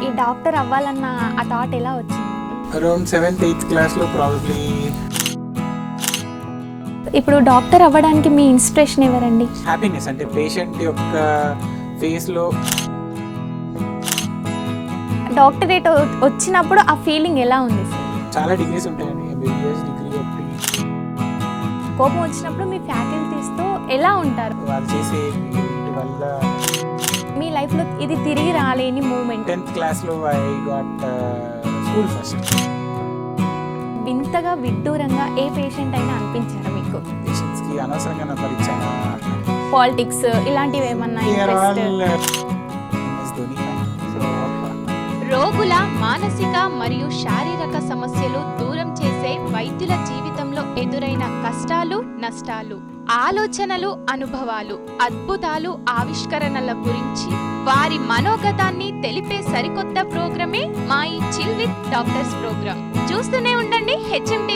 ఈ డాక్టర్ అవ్వాలన్న ఆ థాట్ ఎలా వచ్చింది? అరౌండ్ 7th 8th క్లాస్లో ప్రాబబ్లీ. ఇప్పుడు డాక్టర్ అవ్వడానికి మీ ఇన్స్పిరేషన్ ఎవరండి? హ్యాపీనెస్ అంటే పేషెంట్ యొక్క ఫేస్లో డాక్టరేట్ వచ్చినప్పుడు ఆ ఫీలింగ్ ఎలా ఉంది సార్? చాలా డిగ్రీస్ ఉంటాయండి. ఎంబీబీఎస్ డిగ్రీ ఒకటి. కోపం వచ్చినప్పుడు మీ ఫ్యాకల్టీస్తో ఎలా ఉంటారు? వాళ్ళు చేసే వీటి వల్ల మీ లైఫ్లో ఇది తిరిగి రాలేని మూమెంట్. 10th క్లాస్లో ఐ గాట్ స్కూల్ ఫస్ట్. వింతగా విడ్డూరంగా ఏ పేషెంట్ అయినా అనిపించారా మీకు? పేషెంట్స్కి అనవసరంగా నా పరీక్ష పాలిటిక్స్ ఇలాంటివి ఏమన్నా ఇంట్రెస్ట్? రోగుల మానసిక మరియు శారీరక సమస్యలు దూరం చేసే వైద్యుల జీవితంలో ఎదురైన కష్టాలు, నష్టాలు, ఆలోచనలు, అనుభవాలు, అద్భుతాలు, ఆవిష్కరణల గురించి వారి మనోగతాన్ని తెలిపే సరికొత్త ప్రోగ్రామే మా ఈ చిల్ విత్ డాక్టర్స్ ప్రోగ్రామ్. చూస్తూనే ఉండండి HMD